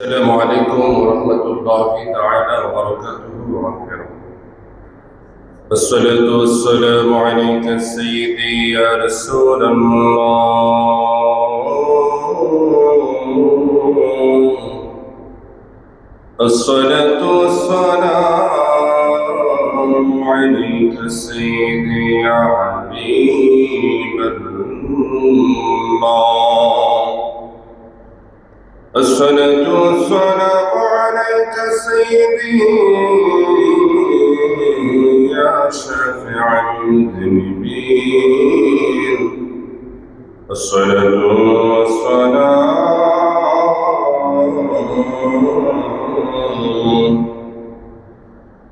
السلام عليكم ورحمة الله تعالى وبركاته ومغفرته. الصلاة والسلام عليك سيدي يا رسول الله. الصلاة والسلام عليك سيدي يا حبيب الله. الصلاة والسلام عليك سيدي يا شافع المذنبين. الصلاة والسلام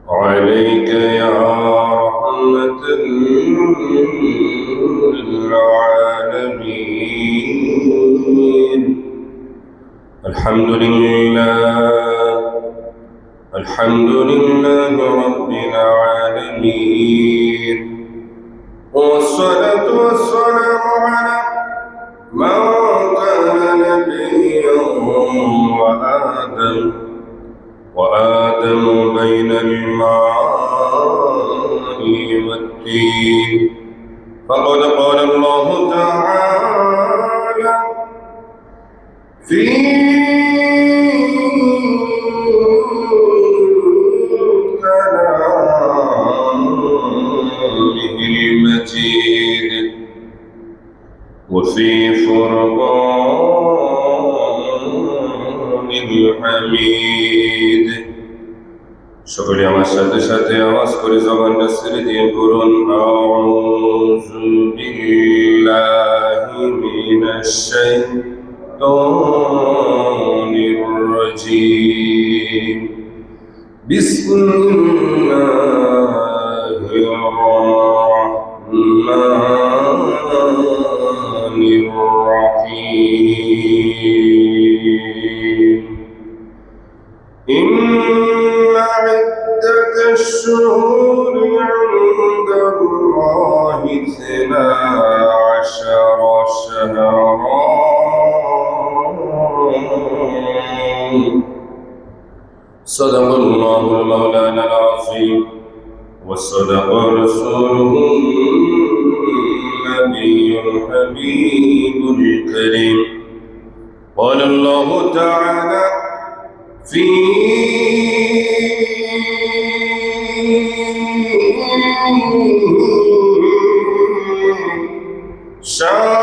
عليك يا رحمة للعالمين. الحمد لله رب العالمين، والصلاة والسلام على من كان نبيا وآدم بين الماء والدين. فقد قال الله تعالى في كلامه المجيد وفي فرقان الحميد। সকলে আমার সাথে সাথে আওয়াজ করে জবানটা ছেড়ে দিয়ে পড়ুন আউযু বিল্লাহি মিনাশ শাইতানির রাজীম। বিসমিল্লাহির রাহমানির রাহিম। ইন্না ইদ্দাতাশ শুহুরি ইনদা আল্লাহি 12 শাহরান। صدق الله المولانا العظيم وصدق رسوله النبي الحبيب الكريم. قال الله تعالى في شان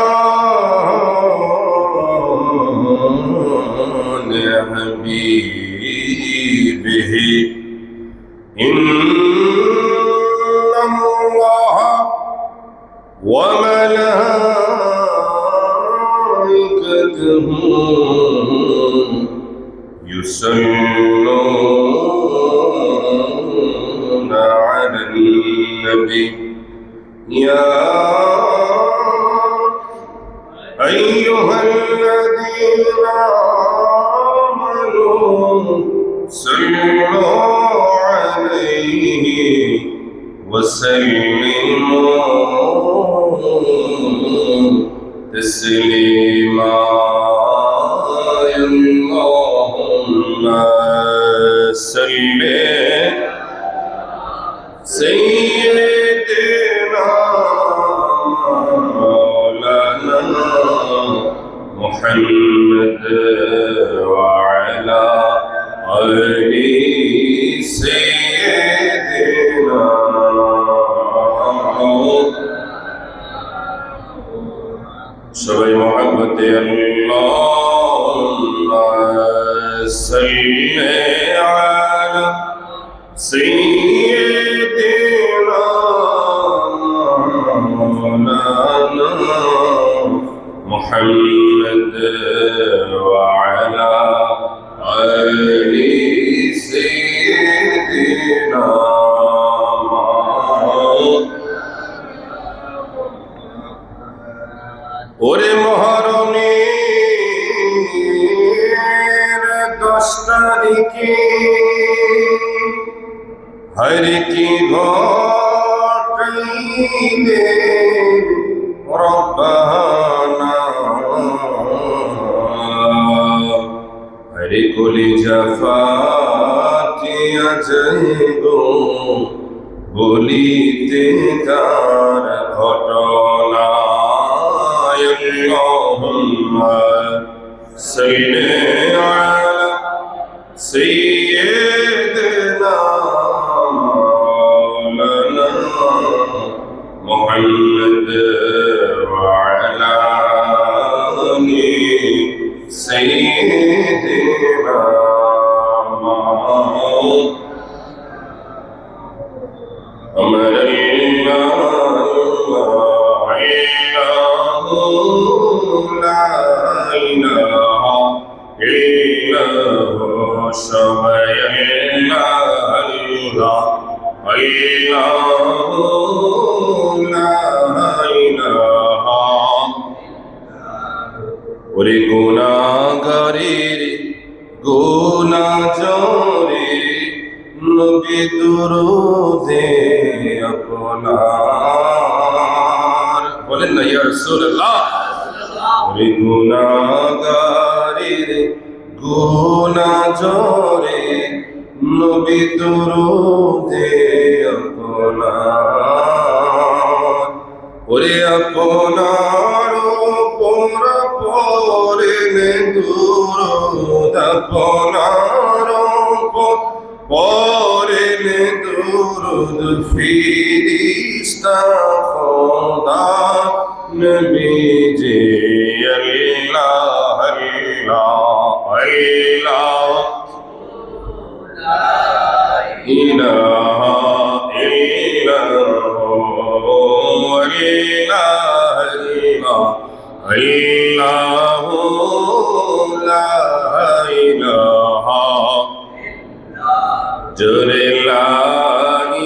حبيبه إن الله وملائكته يصلون على النبي يا أيها الذين آمنوا صلوا عليه وسلموا تسليما. اللهم صل سيدنا مولانا محمد وعلى آل سيدنا. সবাই মহব্বতে আল্লাহুম্মা সাল্লি আলা সাইয়্যিদিনা মাওলানা মুহাম্মদ ওয়া আলা আলি সাইয়্যিদিনা। ওরে মুহররমের 10 তারিখে হরে কি ঘটাইলে রব্বানা কলিজা ফাটিয়া যাইগো বলিতে তার ঘটনা আল্লাহুম্মা সাল্লি আলা সাইয়্যিদিনা মাওলানা মুহাম্মদ ওয়া আলা আলি সাইয়্যিদিনা أمر الله لا إله إلا هو سبحان الله لا إله ওরে গুনাহগারের গুনাহ জরে নবী দুরূদে আপনার বলেন না ইয়া রাসূলুল্লাহ ওরে গুনাহগারের গুনাহ জরে নবী দুরূদে আপনার ওরে আপনার উপর পড়েন দুরূদ আপনার উপর পড়েন দুরূদ ফিরিস্তা খোদা নবীজি আল্লাহ আল্লাহ আল্লাহ ইলাহা ইল্লাল্লাহু আল্লাহু লা ইলাহা জোরে লা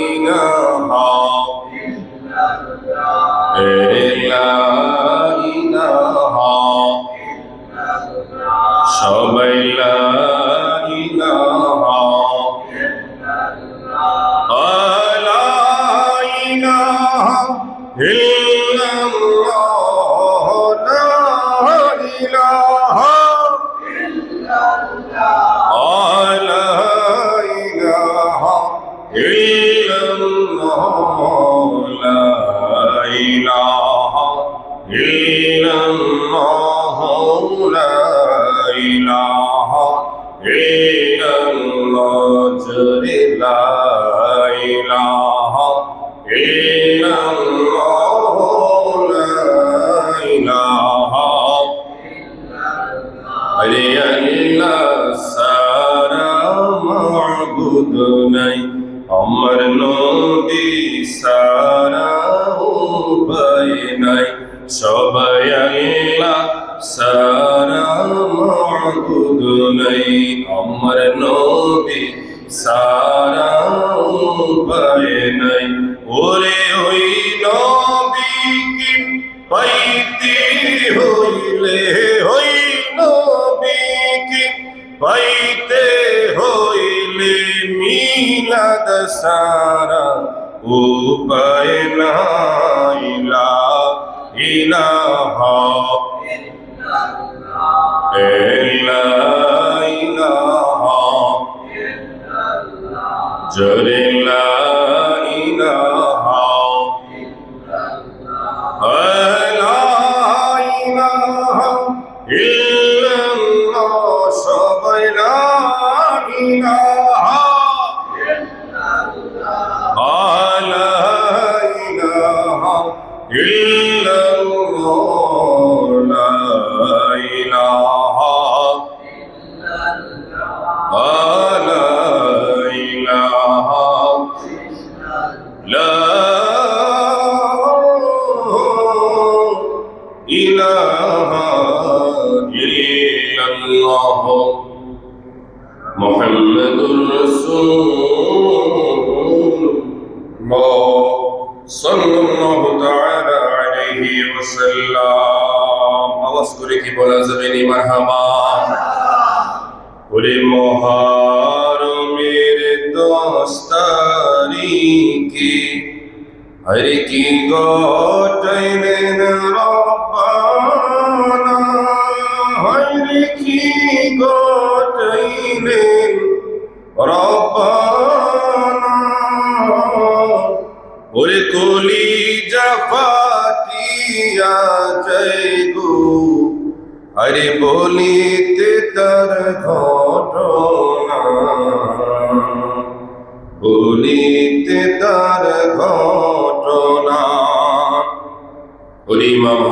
ইলাহা ইল্লাল্লাহ সবাই লা ইলাহা লা ইলাহা ইল্লাল্লাহ লা ইলাহা আমার নবী সারা উপায় নাই সবাই আল্লাহ সারা মাবুদ নাই আমার নবী সারা উপায় নাই ওরে ওই নবীকে পাইতে হইলে ওই নবীকে পাইতে হইলে মিলাদ সারা উপায় নাই লা ইলাহা ইল্লাল্লাহ জোরে লা ইলাহা লা ইলাহা ইল্লাল্লাহ সবাই লা ইলাহা মুহাম্মাদুর রাসূলুল্লাহ সাল্লাল্লাহু তাআলা আলাইহি ওয়াসাল্লাম আওয়াজ করে কি বলা যাবে নি মারহাবা ওরে মুহরমের 10 তারিখে হরে কি গটাইলেন রব্বানা হরে কি গটাই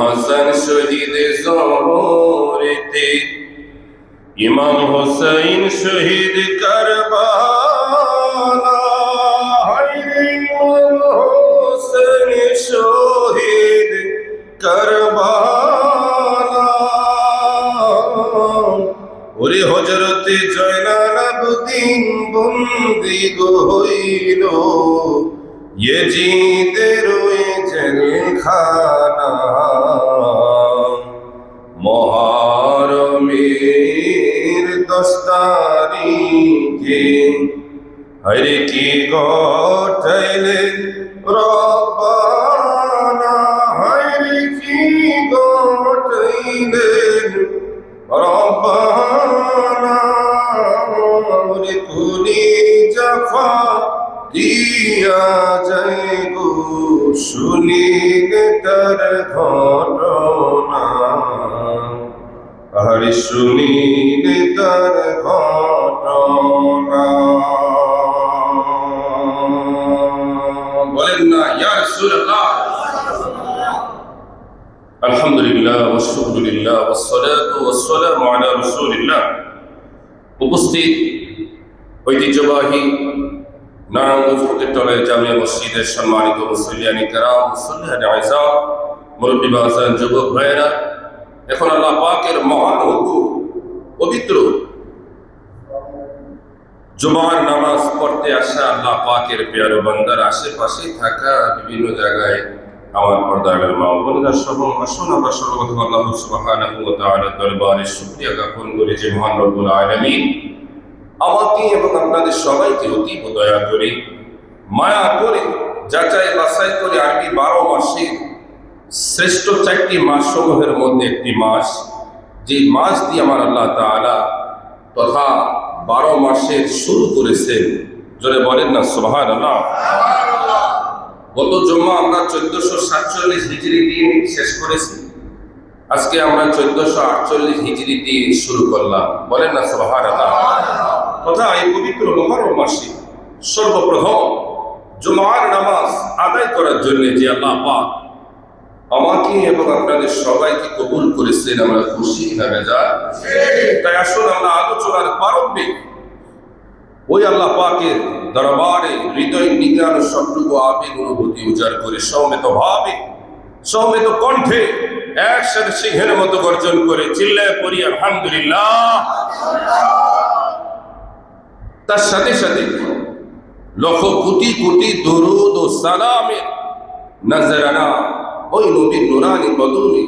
হাসান শহীদ জোহরেতে, ইমাম হোসেন শহীদ কারবালা, হায়রে ইমাম হোসেন শহীদ কারবালা, ওরে হযরতে জয়নাল আবদিন বন্দী হইল ইয়াজিদের ওই জেলখানা, মুহররমের 10 তারিখে হরে কি ঘটাইলেন রব্বানা, হরে কি ঘটাইলেন রব্বানা, ওরে কুলি জাফা দিয়া যায় গো শুনিলে তার ঘটনা, হরে শুনিলে তার ঘটনা। বলেন না ইয়া রাসূলুল্লাহ। আলহামদুলিল্লাহ ওয়া শুকরুলিল্লাহ ওয়াস সালাতু ওয়াস সালামু আলা রাসূলিল্লাহ। উপস্থিত ঐতিহ্যবাহী নারায়ণগঞ্জ ফকিরতলায় জামিয়া মসজিদের সম্মানিত মুসল্লিয়ানি কেরাম, মুসল্লিয়ানি আযম, মুরব্বী বাজান, যুবক ভাইয়েরা, এখন আল্লাহ পাকের মহান হুকুম পবিত্র জুমার নামাজ পড়তে আসা আল্লাহ পাকের প্রিয় বান্দার আশেপাশে থাকা বিভিন্ন জায়গায় আমার পর্দার মা বোনেরা সব আসুন আমরা সর্বপ্রথম আল্লাহ সুবহানাহু ওয়া তাআলার দরবারে শুকরিয়া জ্ঞাপন করি যে মহান রব্বুল আলামিন আমাকে এবং আপনাদের সবাইকে অতীব দয়া করে মায়া করে যাচাই বাছাই করে আরবি 12 মাসের শ্রেষ্ঠ 4টি মাস সমূহের মধ্যে একটি মাস, যে মাস দিয়ে আমার আল্লাহ তাআলা তথা 12 মাসের শুরু করেছেন, জোরে বলেন না সুবহানাল্লাহ। গত জুম্মা আমরা 1447 হিজরি দিয়ে শেষ করেছি, আজকে আমরা 1448 হিজরি দিয়ে শুরু করলাম, বলেন না সুবহানাল্লাহ। তথা এই পবিত্র মুহররম মাসে সর্বপ্রথম জুমার নামাজ আদায় করার জন্য যে আল্লাহ পাক আমাকে এবং আপনাদের সবাইকে কবুল করেছেন, আমরা খুশি না বেজার? তাই আসুন আমরা আলোচনার প্রারম্ভিক ওই আল্লাহ পাকের দরবারে হৃদয় নিগান সবটুকু আবেগ অনুভূতি উজাড় করে সমবেত ভাবে সমবেত কণ্ঠে একসাথে সিংহের মতো গর্জন করে চিল্লায় পড়ি আলহামদুলিল্লাহ। তার সাথে সাথে লক্ষ কোটি কোটি দরুদ ও সালামের নজরানা ওই নবীর নুরানি কদমে,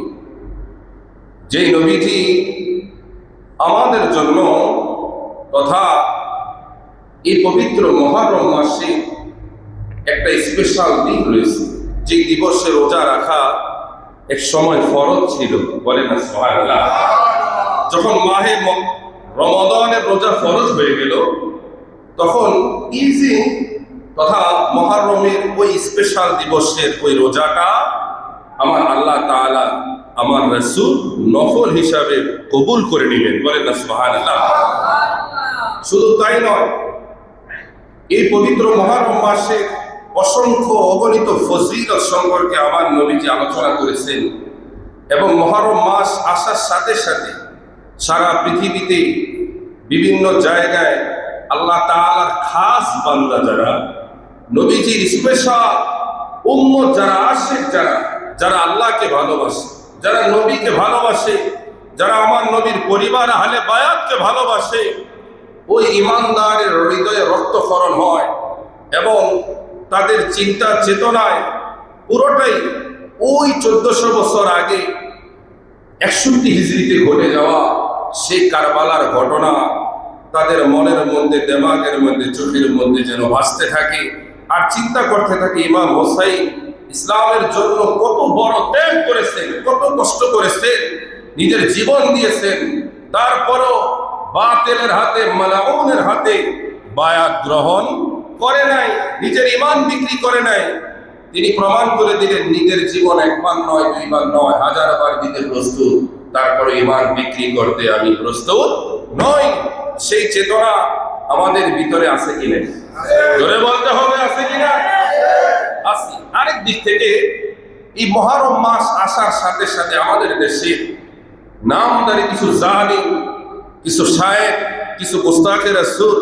যেই নবীজি আমাদের জন্য তথা এই পবিত্র মুহররম মাসে একটা স্পেশাল দিন রয়েছে, যে দিবসে রোজা রাখা এক সময় ফরজ ছিল, বলেন না সুবহানাল্লাহ। যখন মাহে রমাদানের রোজা ফরজ হয়ে গেল, তখন ইজি তথা মুহররমের ওই স্পেশাল দিবসের ওই রোজাটা আমার আল্লাহ তাআলা আমার রাসূল নফল হিসাবে কবুল করে নিলেন, বলেন না সুবহানাল্লাহ। শুধু তাই নয়, এই পবিত্র মুহররম মাসে অসংখ্য অগণিত ফজিলত সম্পর্কে আমার নবীজি আলোচনা করেছেন, এবং মুহররম মাস আসার সাথে সাথে সারা পৃথিবীতে বিভিন্ন জায়গায় আল্লাহ তাআলার খাস বান্দা যারা, নবীজির স্পেশাল উম্মত যারা, আশিক যারা, যারা আল্লাহকে ভালোবাসে, যারা নবীকে ভালোবাসে, যারা আমার নবীর পরিবার আহলে বায়াতকে ভালোবাসে, ওই ইমানদারের হৃদয়ে রক্তক্ষরণ হয় এবং তাদের চিন্তা চেতনায় পুরোটাই ওই 1400 বছর আগে 61 হিজরিতে ঘটে যাওয়া সেই কারবালার ঘটনা তাদের মনের মধ্যে, দেমাগের মধ্যে, চোখের মধ্যে যেন ভাসতে থাকে আর চিন্তা করতে থাকে ইমাম হোসাইন ইসলামের জন্য কত বড় ত্যাগ করেছেন, কত কষ্ট করেছেন, নিজের জীবন দিয়েছেন, তারপরও বাতিলের হাতে, মালাউনের হাতে বায়াত গ্রহণ করে নাই, নিজের ঈমান বিক্রি করে নাই। তিনি প্রমাণ করে দিলেন নিজের জীবন একবার নয়, দুইবার নয়, 1000 বার দিতে প্রস্তুত, তারপরে ঈমান বিক্রি করতে আমি প্রস্তুত নই। সেই চেতনা আমাদের ভিতরে আছে কিনা? জোরে বলতে হবে, আছে কিনা? আছে। আরেক দিক থেকে এই মুহররম মাস আসার সাথে সাথে আমাদের দেশে নামদারি কিছু জালিম, কিছু শায়েখ, কিছু গোস্তাখে রাসূল,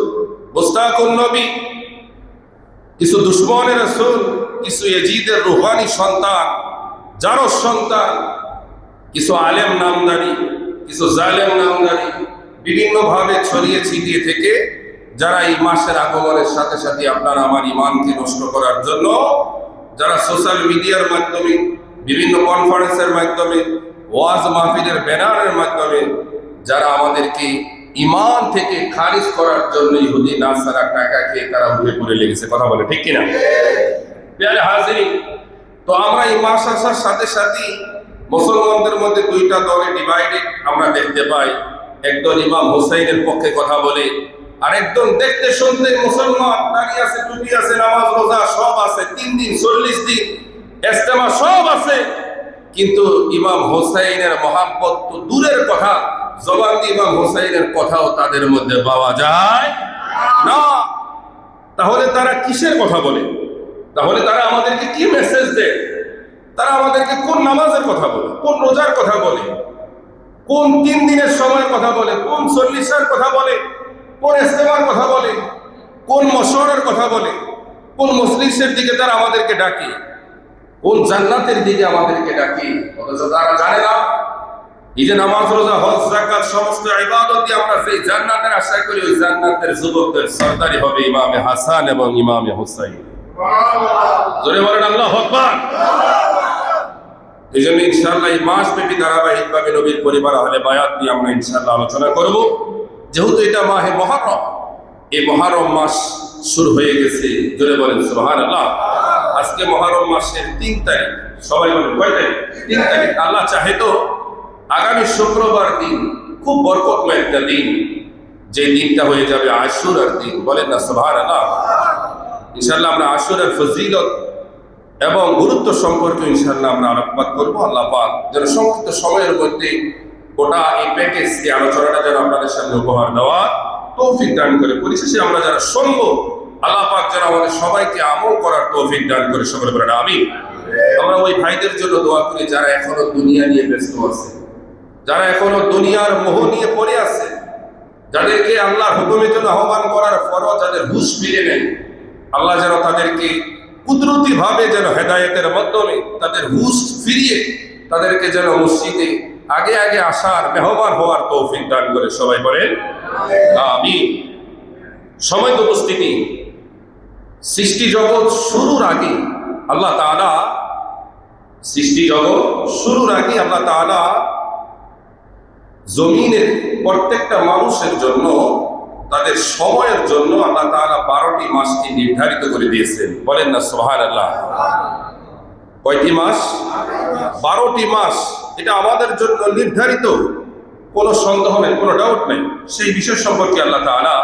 গোস্তাখুন নবী, কিছু দুশ্মনে রাসূল, কিছু ইয়াজিদের রুহানি সন্তান, জারজ সন্তান, কিছু আলেম নামদারি, কিছু জালেম নামদারি বিভিন্নভাবে ছড়িয়ে ছিটিয়ে থেকে যারা এই মাসের আগমনের সাথে সাথে আপনার আমার ইমানকে নষ্ট করার জন্য যারা সোশ্যাল মিডিয়ার মাধ্যমে, বিভিন্ন কনফারেন্সের মাধ্যমে, ওয়াজ মাহফিলের ব্যানারের মাধ্যমে যারা আমাদেরকে ইমান থেকে খারিজ করার জন্য ইহুদি নাসারা টাকা খেয়ে তারা উঠে পড়ে লেগেছে, কথা বলে ঠিক কিনা? প্রিয় হাজিরিন, তো আমরা এই মাস আসার সাথে সাথে মুসলমানদের মধ্যে দুইটা দলে ডিভাইডেড আমরা দেখতে পাই। একদল ইমাম হুসাইনের পক্ষে কথা বলে, আর একদল দেখতে শুনতে মুসলমান, দাঁড়িয়ে আছে, টুপি আছে, নামাজ রোজা সব আছে, 3 দিন 40 দিন ইজতেমা সব আছে, কিন্তু ইমাম হুসাইনের মহাব্বত তো দূরের কথা, জবান দিয়ে ইমাম হুসাইনের কথাও তাদের মধ্যে পাওয়া যায় না। তাহলে তারা কিসের কথা বলে? তাহলে তারা আমাদেরকে কি মেসেজ দেয়? তারা আমাদেরকে কোন নামাজের কথা বলে, কোন রোজার কথা বলে, কোন 3 দিনের সময়ের কথা বলে, কোন 40-এর কথা বলে, কোন ইজতেমার কথা বলে, কোন মশওয়ারার কথা বলে, কোন মজলিসের দিকে তারা আমাদেরকে ডাকে, কোন জান্নাতের দিকে আমাদেরকে ডাকে? অথচ তারা জানে না এই যে নামাজ রোজা হজ যাকাত সমস্ত ইবাদত দিয়ে আমরা যে জান্নাতের আশা করি, ওই জান্নাতের যুবকদের সরদারি হবে ইমামে হাসান এবং ইমামে হুসাইন। জোরে বলেন আল্লাহু আকবার। এই জন্য ইনশাআল্লাহ এই মাস ব্যাপী ধারাবাহিকভাবে নবীর পরিবার আহলে বায়াত নিয়ে আমরা ইনশাআল্লাহ আলোচনা করব। যেহেতু এটা মাহে মুহররম, এই মুহররম মাস শুরু হয়ে গেছে, জোরে বলেন সুবহানাল্লাহ। আজকে মুহররম মাসের 3 তারিখ, সবাই বলেন কয় তারিখ? 3 তারিখ। আল্লাহ চাহে তো আগামী শুক্রবার দিন খুব বরকতময় একটা দিন, যে দিনটা হয়ে যাবে আশুরার দিন, বলেন না সুবহানাল্লাহ। ইনশাআল্লাহ আমরা আশুরার ফজিলত এবং গুরুত্ব সম্পর্কে ইনশাআল্লাহ আমরা আলোকপাত করব। আল্লাহ পাক যেন সংক্ষিপ্ত সময়ের মধ্যে গোটা এই প্যাকেজকে, আলোচনাটা যেন আপনাদের সামনে উপহার দেওয়া তৌফিক দান করে। পরিশেষে আমরা যারা শুনবো, আল্লাহ পাক যেন আমাদের সবাইকে আমল করার তৌফিক দান করে, সকলে বলেন আমিন। আমরা ওই ভাইদের জন্য দোয়া করি যারা এখনো দুনিয়া নিয়ে ব্যস্ত আছে, যারা এখনো দুনিয়ার মোহ নিয়ে পড়ে আছে, যাদেরকে আল্লাহর হুকুমের জন্য আহ্বান করার পরও যাদের হুঁশ ফিরে নেই, আল্লাহ যেন তাদেরকে কুদরতি ভাবে যেন হেদায়েতের মাধ্যমে তাদের হুঁশ ফিরিয়ে তাদেরকে যেন মসজিদে আগে আগে আসার, মেহমান হওয়ার তৌফিক দান করে, সবাই বলেন আমিন। সময় উপস্থিতি, সৃষ্টি জগৎ শুরুর আগে আল্লাহ তাআলা, সৃষ্টি জগৎ শুরুর আগে আল্লাহ তাআলা জমিনের প্রত্যেকটা মানুষের জন্য, তাদের সময়ের জন্য আল্লাহ তাআলা 12টি মাসকে নির্ধারিত করে দিয়েছেন, বলেন না সুবহানাল্লাহ। কয়টি মাস? 12টি মাস। এটা আমাদের জন্য নির্ধারিত, কোনো সন্দেহ নেই, কোনো ডাউট নেই। সেই বিষয় সম্পর্কে আল্লাহ তাআলা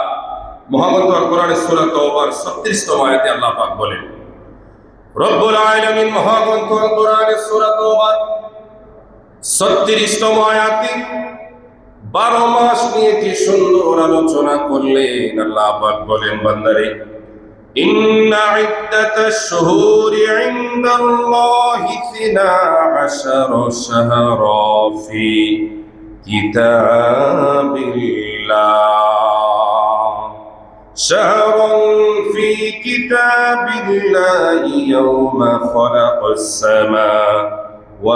মহাগ্রন্থ আল কোরআনের সূরা তাওবার 36তম আয়াতে আল্লাহ পাক বলেন, রব্বুল আলামিন মহাগ্রন্থ আল কোরআনের সূরা তাওবার 36তম আয়াতে 12 মাস নিয়ে কি সুন্দর আলোচনা করলেন। আল্লাহ পাক বলেন, বান্দারে, ইন্না ইদ্দাতাশ শুহুরি ইনদাল্লাহি 12 শাহরা ফি কিতাবিল্লাহ, শাহরুন ফি কিতাবিল্লাহি ইয়াওমা খালাকাস সামাওয়াতি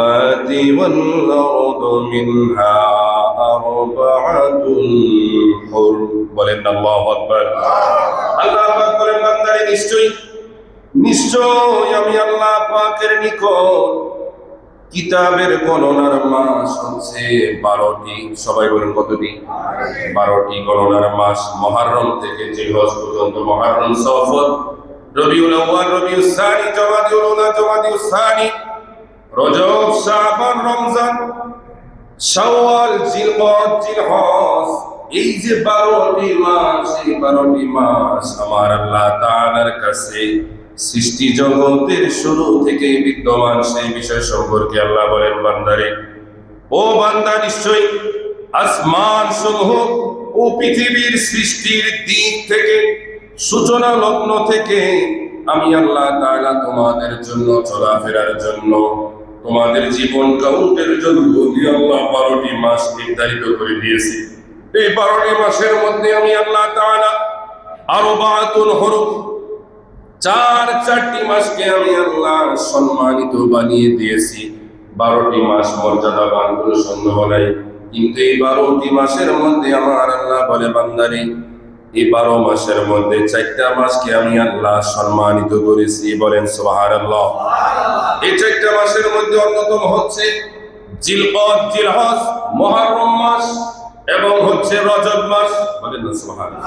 ওয়াল আরদ মিনহা আরবাআতুন হুরুম, বলেন আল্লাহু আকবার। আল্লাহ পাক বলেন, বান্দারে, নিশ্চয় আমি আল্লাহ পাকের নিকট কিতাবের গণনার মাস হচ্ছে 12টি। সবাই বলেন কতটি? 12টি গণনার মাস। মুহররম থেকে জিলহজ পর্যন্ত মুহররম, সফর, রবিউল আউয়াল, রবিউল সানি, জমাদিউল উলা, জমাদিউল সানি, রজব, শাবান, রমজান, শাওয়াল, জিলকদ, জিলহজ, এই যে 12টি মাস, এই 12টি মাস আমার আল্লাহ তাআলার কাছে সৃষ্টি জগতের শুরু থেকে বিদ্যমান। সেই বিষয় সম্পর্কে আল্লাহ বলেন, বান্দারে, ও বান্দা, নিশ্চয়ই আসমান সমূহ ও পৃথিবীর সৃষ্টির দিক থেকে, সূচনা লগ্ন থেকে আমি আল্লাহ তাআলা তোমাদের জন্য চলাফেরার জন্য, তোমাদের জীবন কাউন্টের জন্য আল্লাহ 12টি মাস নির্ধারিত করে দিয়েছি। এই 12টি মাসের মধ্যে আমি আল্লাহ তাআলা আরবাতুল হুরুম, চারটি মাসকে আমি আল্লাহ সম্মানিত বানিয়ে দিয়েছি। 12টি মাস মর্যাদাবান, কোনো সন্দেহ নাই। কিন্তু এই 12টি মাসের মধ্যে আমার আল্লাহ বলে, বান্দারে, এই 12 মাসের মধ্যে 4টা মাসকে আমি আল্লাহ সম্মানিত করেছি। বলেন সুবহানাল্লাহ। এই 4টা মাসের মধ্যে অন্যতম হচ্ছে জিলকদ, জিলহজ, মুহররম মাস এবং হচ্ছে রজব মাস। বলেন না সুবহানাল্লাহ।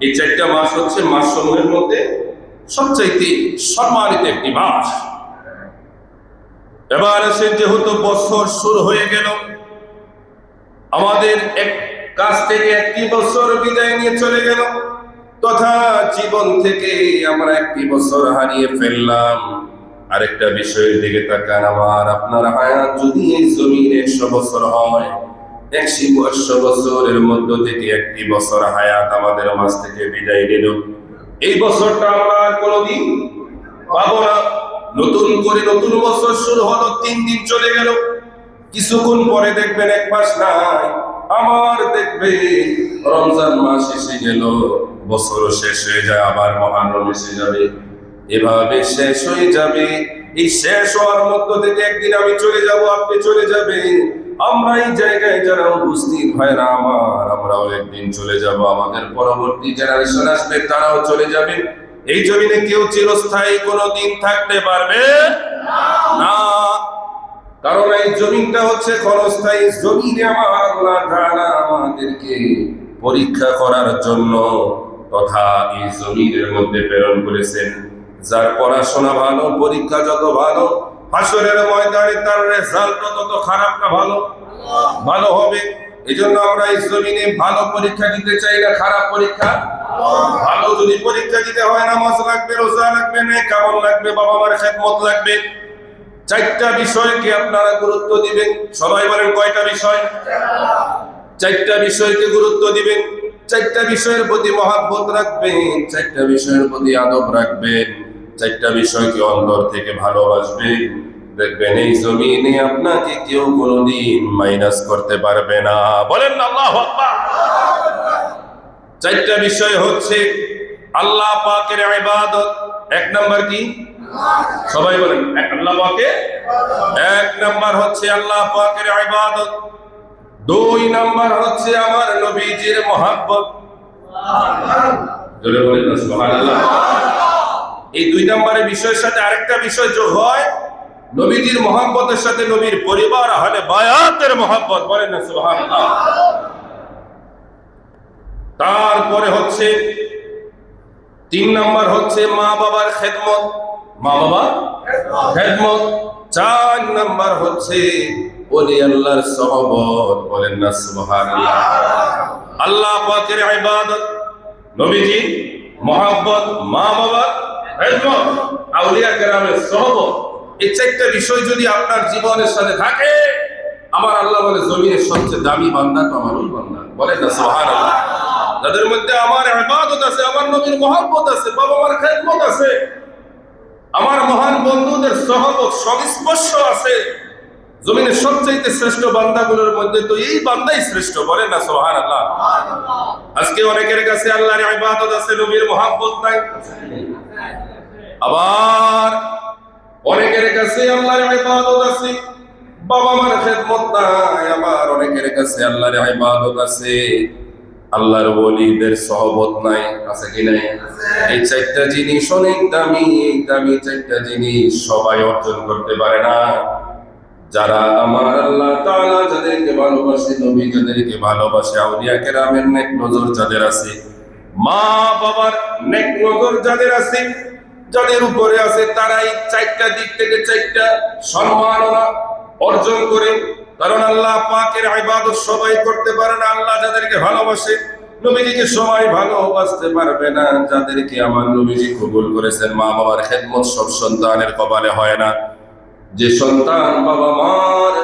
এই 4টা মাস হচ্ছে মাসসমূহের মধ্যে সবচাইতে সম্মানিত একটি মাস। এবার সে যেহেতু বছর শুরু হয়ে গেল, আমাদের এক কাছ থেকে একটি বছর বিদায় নিয়ে চলে গেল, তথা জীবন থেকে আমরা একটি বছর হারিয়ে ফেললাম। আরেকটা বিষয়ের দিকে তাকান, আমার আপনার হায়াত যদি এই জমিনে 100 বছর হয়, 100 বছরের মধ্য থেকে একটি বছর হায়াত আমাদের মাঝ থেকে বিদায় নিল। এই বছরটা আমরা আর কোনোদিন পাবো না। নতুন করে নতুন বছর শুরু হলো, 3 দিন চলে গেল, কিছুক্ষণ পরে দেখবেন 1 মাস নাই, আমার দেখবে রমজান মাস এসে গেল, বছর শেষ হয়ে যায়, আবার মুহররম এসে যাবে, এভাবে শেষ হয়ে যাবে। এই শেষ হওয়ার মধ্য থেকে একদিন আমি চলে যাব, আপনি চলে যাবেন। আমরা এই জায়গায় যারা উপস্থিত হয় না আমার, আমরাও একদিন চলে যাব, আমাদের পরবর্তী জেনারেশন আসবে, তারাও চলে যাবে। এই জমিনে কেউ চিরস্থায়ী কোনোদিন থাকতে পারবে না, কারণ এই জমিনটা হচ্ছে ক্ষণস্থায়ী। জমিনে আমার আল্লাহ তাআলা আমাদেরকে পরীক্ষা করার জন্য তথা এই জমিনের মধ্যে প্রেরণ করেছেন। যার পড়াশোনা ভালো, পরীক্ষা যত ভালো, হাসরের ময়দানে তার রেজাল্ট তত খারাপ না ভালো হবে। এই জন্য আমরা এই জমিনে ভালো পরীক্ষা দিতে চাই না খারাপ পরীক্ষা। ভালো যদি পরীক্ষা দিতে হয়, নামাজ লাগবে, রোজা লাগবে, নেক আমল লাগবে, বাবা মার খেদমত লাগবে। 4টা বিষয়কে আপনারা গুরুত্ব দিবেন। সবাই বলেন কয়টা বিষয়? 4টা বিষয়কে গুরুত্ব দিবেন। 4টা বিষয়ের প্রতি মহব্বত রাখবেন, 4টা বিষয়ের প্রতি আদব রাখবেন, 4টা বিষয়কে অন্তর থেকে ভালোবাসবেন। দেখবেন এই জমিনে আপনাকে কেউ কোনোদিন মাইনাস করতে পারবে না। বলেন না আল্লাহু আকবার। 4টা বিষয় হচ্ছে আল্লাহ পাকের ইবাদত। 1 নাম্বার কি? সবাই বলেন আল্লাহ পাকের। 1 নাম্বার হচ্ছে আল্লাহ পাকের ইবাদত। 2 নাম্বার হচ্ছে আমার নবীজির মহব্বত। জোরে বলেন সুবহানাল্লাহ। এই 2 নাম্বারের বিষয়ের সাথে আরেকটা বিষয় যোগ হয়, নবীজির মহব্বতের সাথে নবীর পরিবার আহলে বায়াতের মহব্বত। বলেন না সুবহানাল্লাহ। তারপরে হচ্ছে 3 নাম্বার হচ্ছে মা বাবার খেদমত। মা বাবার খেদমত। 4 নাম্বার হচ্ছে ওলি আল্লাহর সহবত। বলেন না সুবহানাল্লাহ। আল্লাহ পাকের ইবাদত, নবীজি মহব্বত, মা বাবার খেদমত, আউলিয়া কেরামের সহবত, এই 4টা বিষয় যদি আপনার জীবনের সাথে থাকে, আমার আল্লাহ বলে জমিনের সবচেয়ে দামি বান্দা তো আমার ওই বান্দা। বলেন না সুবহানাল্লাহ। যাদের মধ্যে আমার ইবাদত আছে, আমার নবীর মহব্বত আছে, বাবা মার খেদমত আছে, আমার মহান বন্ধুদের সহবত সংস্পর্শ আছে, জমিনের সবচেয়ে শ্রেষ্ঠ বান্দাগুলোর মধ্যে তো এই বান্দাই শ্রেষ্ঠ। বলেন না সুবহানাল্লাহ। আজকে অনেকের কাছে আল্লাহর ইবাদত আছে, নবীর মহব্বত নাই। আবার অনেকের কাছে আল্লাহর ইবাদত আছে, বাবা মার খেদমত নাই। আবার অনেকের কাছে আল্লাহর ইবাদত আছে, আল্লাহর ওলিদের সহবত নাই। আছে কি নাই? এই 4টা জিনিস অনেক দামি। এই দামি 4টা জিনিস সবাই অর্জন করতে পারে না। যারা আমার আল্লাহ তাআলা যাদেরকে ভালোবাসে, নবী যাদেরকে ভালোবাসে, আউলিয়া কেরামের নেক নজর যাদের আছে, মা বাবার নেক নজর যাদের আছে, যাদের উপরে আছে, তারাই 4টা দিক থেকে 4টা সম্মাননা অর্জন করে। কারণ আল্লাহ পাকের ইবাদত সবাই করতে পারে না। আল্লাহ যাদেরকে ভালোবাসে, নবীজিকে সবাই ভালোবাসতে পারবে না। যাদেরকে আমার নবীজি কবুল করেছেন, মা বাবার খেদমত সব সন্তানের কপালে হয় না। যে সন্তান বাবা মার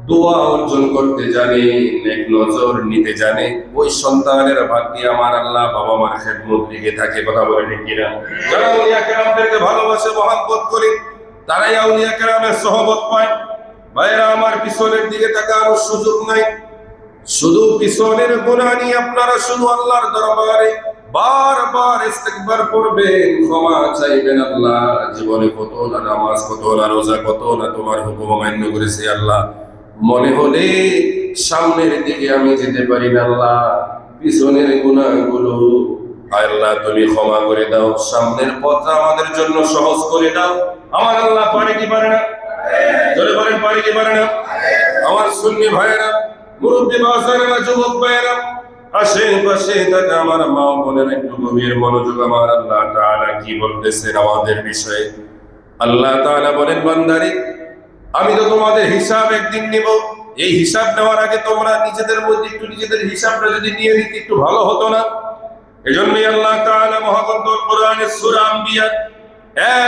দোয়া অর্জন করতে জানে, নেক নজর নিতে জানে, ওই সন্তানের ভাগ্যে আমার আল্লাহ বাবা মার খেদমত লেগে থাকে। কথা বলে ঠিক কিনা? যারা আউলিয়া কেরামদেরকে ভালোবাসে, মহব্বত করে, তারাই আউলিয়া কেরামের সহবত পায়। ভাইরা আমার, পিছনের দিকে তাকানোর সুযোগ নাই। শুধু পিছনের গুনাহ নিয়ে আপনারা শুধু আল্লাহর দরবারে বারবার ইস্তিগফার করবেন, ক্ষমা চাইবেন। আল্লাহ, জীবনে কত না নামাজ, কত না রোজা, কত না তোমার হুকুম মান্য করেছি আল্লাহ, মনে হলে সামনের দিকে আমি যেতে পারি না আল্লাহ, পিছনের গুনাহগুলো আল্লাহ তুমি ক্ষমা করে দাও, সামনের পথটা আমাদের জন্য সহজ করে দাও। আমার আল্লাহ পারে কি পারে না? জোরে বলেন, পারে কি পারে না? আমার সুন্নি ভাইয়েরা, মুরব্বী বাজারেরা, যুবক ভাইয়েরা, আশেপাশে থাকা আমার মা বোনেরা, একটু গভীর মনোযোগ। আমার আল্লাহ তাআলা কি বলতেছেন আমাদের বিষয়ে? আল্লাহ তাআলা বলেন, বান্দারে, আমি তো তোমাদের হিসাব একদিন নিব। এই হিসাব নেওয়ার আগে তোমরা নিজেদের মধ্যে একটু নিজেদের হিসাবটা যদি নিয়ে নিতে একটু ভালো হতো না? এজন্যই আল্লাহ তাআলা মহাগ্রন্থ কোরআনের সূরা আম্বিয়া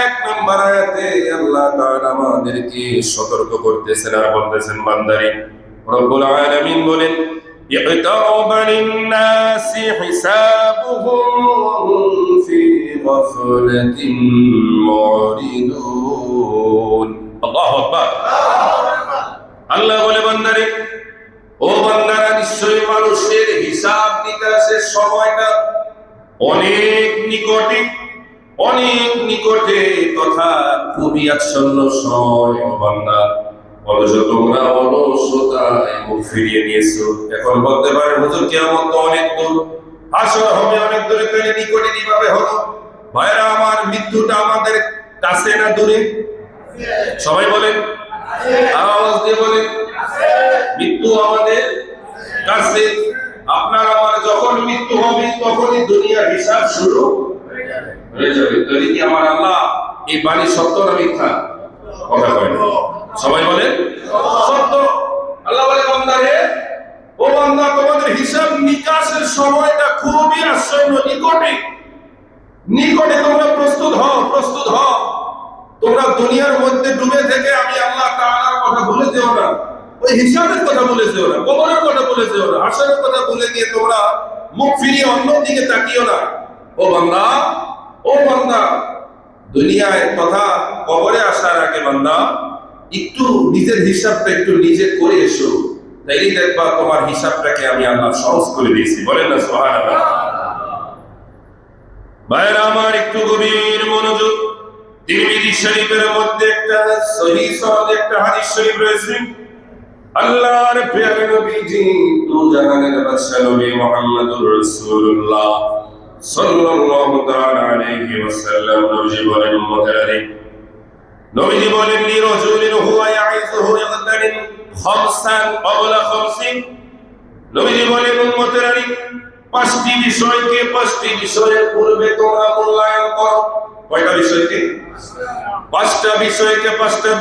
1 নম্বর আয়াতে আল্লাহ তাআলা আমাদেরকে সতর্ক করতেছেন আর বলতেছেন, বান্দারে, রব্বুল আলামিন বলেন, ইকতারাবা লিন-নাসি হিসাবুহুম ওয়া হুম ফি গাফলাতিন মুরিদুন। আল্লাহু আকবার। আল্লাহ বলে, বান্দারে, ও বান্দারা, নিশ্চয়ই মানুষের হিসাব নিকাশের সময়টা অনেক নিকটে, অনেক নিকটে, তথা খুবই আচ্ছন্ন সময়। ও বান্দা, অথচ তোমরা অলসতায় মুখ ফিরিয়ে নিয়েছো। এখন বলতে পারেন, হুজুর, কিয়ামত তো অনেক দূর, হাসর হবে অনেক দূরে, তাহলে নিকটে কিভাবে হলো? ভাইরা আমার, মৃত্যুটা আমাদের কাছে না দূরে? সবাই বলেন, আওয়াজ দিয়ে বলেন, মৃত্যু আমাদের কাছে। আপনার আমার যখন মৃত্যু হবে, তখনই দুনিয়ার হিসাব শুরু হয়ে যাবে। তাহলে কি আমার আল্লাহ এই বাণী সত্য না মিথ্যা? কথা কয় না। সবাই বলেন, সত্য। আল্লাহ বলে, বান্দারে, ও বান্দা, তোমাদের হিসাব নিকাশের সময়টা খুবই আসন্ন, নিকটে, নিকটে। তোমরা প্রস্তুত হও, প্রস্তুত হও। তোমরা দুনিয়ার মধ্যে ডুবে থেকে আমি আল্লাহ তাআলার কথা ভুলে যেও না, ওই হিসাবের কথা ভুলে যেও না, কবরের কথা ভুলে যেও না, হাসরের কথা ভুলে গিয়ে তোমরা মুখ ফিরিয়ে অন্য দিকে তাকিও না। ও বান্দা, ও বান্দা, দুনিয়ায় তথা কবরে আসার আগে বান্দা একটু নিজের হিসাবটা একটু নিজে করে এসো, তাইলেই দেখবা তোমার হিসাবটাকে আমি আল্লাহ সহজ করে দিয়েছি। বলেন না সুবহানাল্লাহ? ভাইরা আমার, একটু গভীর মনোযোগ। তিরমিজি শরীফের মধ্যে একটা সহিহ সনদ একটা হাদিস শরীফ রয়েছে। আল্লাহর প্রিয় নবীজি, দু জাহানের বাদশা নবী মুহাম্মদুর রাসূলুল্লাহ সাল্লাল্লাহু তাআলা আলাইহি ওয়াসাল্লাম নবীজি বলেন, উম্মতেরা, নবীজি বলেন, লি রাজুলিন হুয়া ইয়াইযুহু ইয়াগতানিম খামসান ক্বাবলা খামসিন। নবীজি বলেন, উম্মতেরা, পাঁচটি বিষয়ের পূর্বে তোমরা মূল্যায়ন করো। কয়টা বিষয়কে? পাঁচটা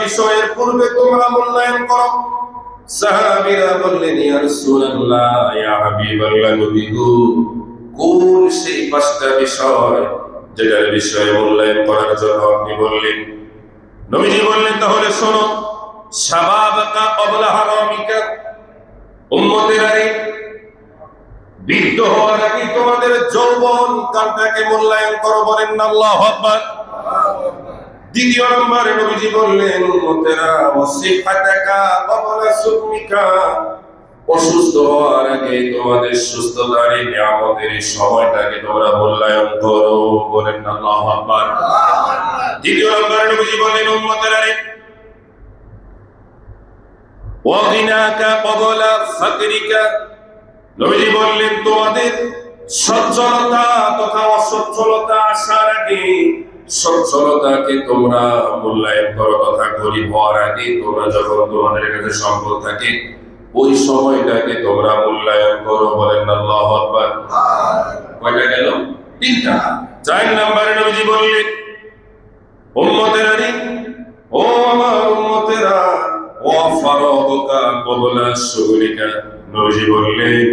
বিষয়ের পূর্বে তোমরা মূল্যায়ন করো। সাহাবীরা বললেন, ইয়া রাসূলুল্লাহ, ইয়া হাবিবাল্লাহ, নবী গো, কোন সেই পাঁচটা বিষয় যেটার বিষয়ে মূল্যায়ন করার জন্য আপনি বললেন? নবীজি বললেন, তাহলে শোনো, শাবাবাকা ক্বাবলা হারামিকা। উম্মতেরা, বৃদ্ধ হওয়ার আগে তোমাদের যৌবন কালটাকে মূল্যায়ন করো। বলেন না আল্লাহু আকবার। দ্বিতীয় নম্বরে নবীজি বললেন, উম্মতেরা, ওয়াসিহাতাকা ক্বাবলা সুকমিকা। অসুস্থ হওয়ার আগে তোমাদের সুস্থতার এই নিয়ামতের এই সময়টাকে তোমরা মূল্যায়ন করো। বলেন না আল্লাহু আকবার। তৃতীয় নম্বরে নবীজি বললেন, উম্মতেরা, ওয়াগিনাকা ক্বাবলা ফাকরিকা। নবীজি বললেন, তোমাদের সচ্ছলতা তথা অসচ্ছলতা আসার আগে সচ্ছলতাকে তোমরা মূল্যায়ন করো, তথা গরিব হওয়ার আগে তোমরা যখন তোমাদের কাছে সম্পদ থাকে ওই সময়টাকে তোমরা মূল্যায়ন করো। বলেন আল্লাহু আকবার। কয়টা গেল? তিনটা। 4 নম্বরে নবীজি বললেন, উম্মতেরা, ও আমার উম্মতেরা, ওয়া ফারাগুকা ক্বাবলা শুগলিকা। নবীজি বললেন,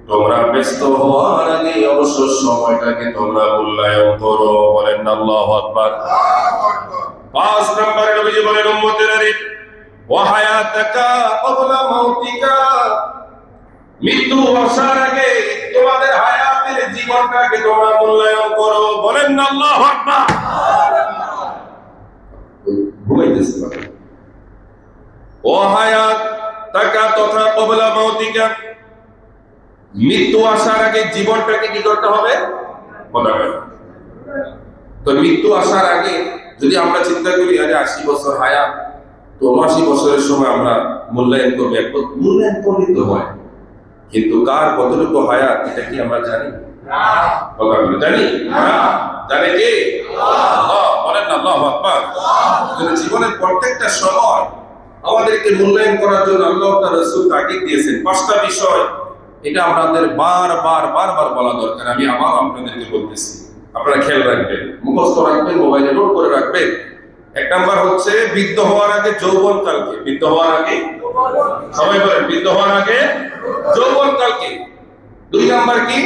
তোমরা ব্যস্ত হওয়ার আগে অবসর সময়টাকে তোমরা মূল্যায়ন করো। বলেন আল্লাহু আকবার। 5 নম্বরে নবীজি বলেন, উম্মতেরা, ওয়া হায়াতাকা ক্বাবলা মাউতিকা, মৃত্যু আসার আগে তোমাদের হায়াতের জীবনটাকে তোমরা মূল্যায়ন করো। বলেন না আল্লাহু আকবার। ঘুমাইতেছে না। ও হায়াতাকা তথা ক্বাবলা মাউতিকা, মৃত্যু আসার আগে জীবনটাকে কি করতে হবে? তো মৃত্যু আসার আগে যদি আমরা চিন্তা করি আরে 80 বছর হায়াত, তো 80 বছরের সময় আমরা মূল্যায়ন করবো, একটু মূল্যায়ন করলে তো হয়, কিন্তু কার কতটুকু হায়াত এটা কি আমরা জানি? কথা বলে জানি? জানে কে? আল্লাহ। বলেন না আল্লাহু আকবার। জীবনের প্রত্যেকটা সময় আমাদেরকে মূল্যায়ন করার জন্য আল্লাহ তার রাসূল তাকিদ দিয়েছেন 5টা বিষয়। এটা আমাদের বারবার বলা দরকার। আমি আবার আপনাদেরকে বলতেছি, আপনারা খেয়াল রাখবেন, মুখস্থ রাখবেন, মোবাইলে নোট করে রাখবেন। 1 নাম্বার হচ্ছে বৃদ্ধ হওয়ার আগে যৌবনকালকে। বৃদ্ধ হওয়ার আগে, সবাই বলেন, বৃদ্ধ হওয়ার আগে যৌবনকালকে। 2 নাম্বার কি?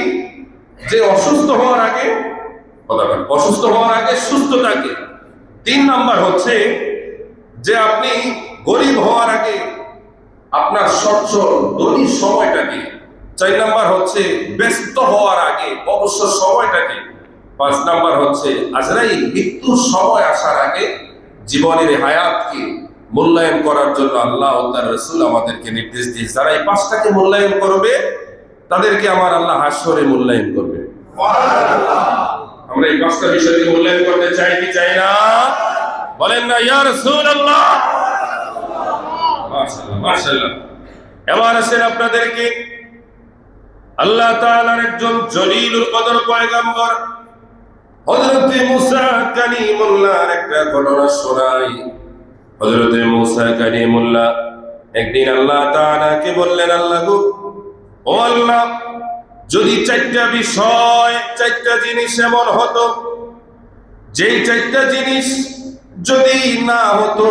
যে অসুস্থ হওয়ার আগে, কথা বলেন, অসুস্থ হওয়ার আগে সুস্থতাকে। 3 নাম্বার হচ্ছে যে আপনি গরিব হওয়ার আগে আপনার সচ্ছল ধনী সময়টাকে। 4 নাম্বার হচ্ছে ব্যস্ত হওয়ার আগে অবসর সময়টাকে। 5 নাম্বার হচ্ছে আজরাইল মৃত্যুর সময় আসার আগে জীবনের হায়াতকে মূল্যায়ন করার জন্য আল্লাহ ও তার রাসূল আমাদেরকে নির্দেশ দিয়েছে। যারা এই 5টাকে মূল্যায়ন করবে তাদেরকে আমার আল্লাহ হাসরে মূল্যায়ন করবে। আমরা এই 5টা বিষয়কে মূল্যায়ন করতে চাই কি চাই না? বলেন না ইয়া রাসূলুল্লাহ। মাশাআল্লাহ মাশাআল্লাহ। এবার আসেন আপনাদেরকে আল্লাহ তাআলার একজন জলিলুল কদর পয়গম্বর হযরত মুসা কালিমুল্লাহর একটা ঘটনা শোনাই। হযরত মুসা কালিমুল্লাহ একদিন আল্লাহ তাআলাকে বললেন, আল্লাহ গো, ও আল্লাহ, যদি 4টা বিষয়, 4টা জিনিস এমন হতো যেই 4টা জিনিস যদি না হতো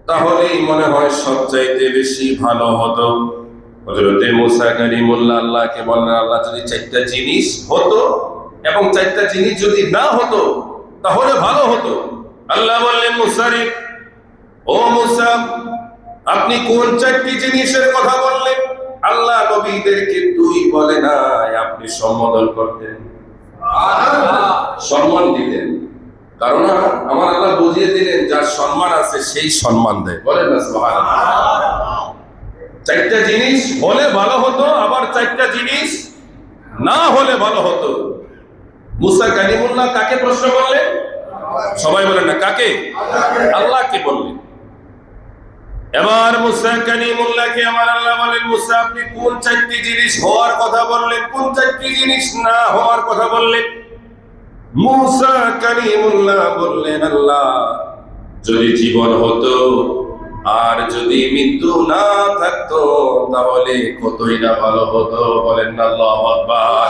তাহলেই মনে হয় সবচাইতে বেশি ভালো হতো। হযরত মুসা কালিমুল্লাহ আল্লাহকে বললেন, আল্লাহ, যদি 4টা জিনিস হতো এবং 4টা জিনিস যদি না হতো তাহলে ভালো হতো। আল্লাহ বললেন, মুসারে, ও মুসা, আপনি কোন 4টি জিনিসের কথা বললেন? আল্লাহ নবীদেরকে 2 বলে নাই, আপনি সম্বোধন করতেন, সম্মান দিতেন। কারণ আমার আল্লাহ বুঝিয়ে দিলেন যার সম্মান আছে সেই সম্মান দেয়। বলেন না সুবহানাল্লাহ। 4টা জিনিস হলে ভালো হতো, আবার 4টা জিনিস না হলে ভালো হতো। মুসা কালিমুল্লাহ কাকে প্রশ্ন করলেন? সবাই বলেন না কাকে? আল্লাহকে বললেন। এবার মুসা কালিমুল্লাহকে আমার আল্লাহ বলেন, মুসা, আপনি কোন 4টি জিনিস হওয়ার কথা বললেন, কোন 4টি জিনিস না হওয়ার কথা বললেন? মুসা কালিমুল্লাহ বললেন, আল্লাহ, যদি জীবন হতো আর যদি মৃত্যু না থাকতো তাহলে কতই না ভালো হতো। বলেন না আল্লাহু আকবার।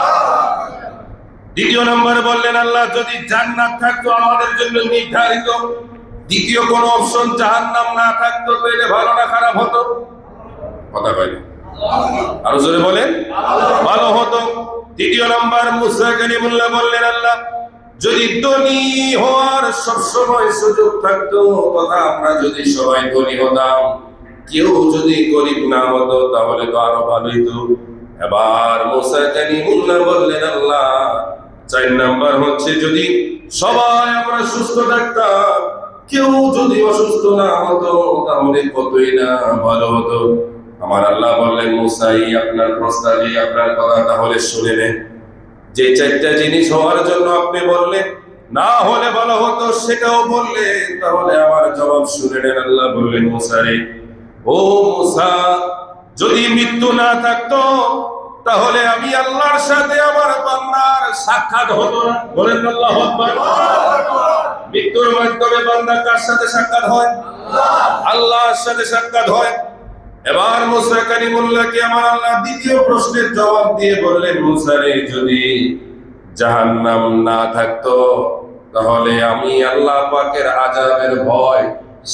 2 নম্বর বললেন, আল্লাহ, যদি জান্নাত থাকতো আমাদের জন্য নির্ধারিত, 2য় কোন অপশন জাহান্নাম না থাকতো, তাহলে ভালো না খারাপ হতো? কথা বলেন, আরো জোরে বলেন, ভালো হতো। 3 নম্বর মুসা কালিমুল্লাহ বললেন, আল্লাহ, যদি ধনী হওয়ার সবসময় সুযোগ থাকতো, তথা আমরা যদি সবাই ধনী হতাম, কেউ যদি গরিব না হতো তাহলে তো আরো ভালো হতো। এবার মুসা কালিমুল্লাহ বললেন, আল্লাহ, 4 নাম্বার হচ্ছে যদি সবাই আমরা সুস্থ থাকতাম, কেউ যদি অসুস্থ না হতো তাহলে কতই না ভালো হতো। আমার আল্লাহ বললেন, মুসা, এই আপনার প্রস্তাবে, আপনার কথা তাহলে শুনে নেন। যে 4টা জিনিস হওয়ার জন্য আপনি বললেন না হলে ভালো হতো সেটাও বললেন, তাহলে আমার জবাব শুনে নেন। আল্লাহ বললেন, মুসা রে, ও মুসা, যদি মৃত্যু না থাকতো তাহলে আমি আল্লাহর সাথে আমার বান্দার সাক্ষাৎ হতো না। বলেন আল্লাহু আকবার। মৃত্যুর মাধ্যমে বান্দা কার সাথে সাক্ষাৎ হয়? আল্লাহর সাথে সাক্ষাৎ হয়। এবার মুসা কালিমুল্লাহকে আমার আল্লাহ 2য় প্রশ্নের জবাব দিয়ে বললেন, মুসা রে, যদি জাহান্নাম না থাকতো তাহলে আমি আল্লাহ পাকের আযাবের ভয়,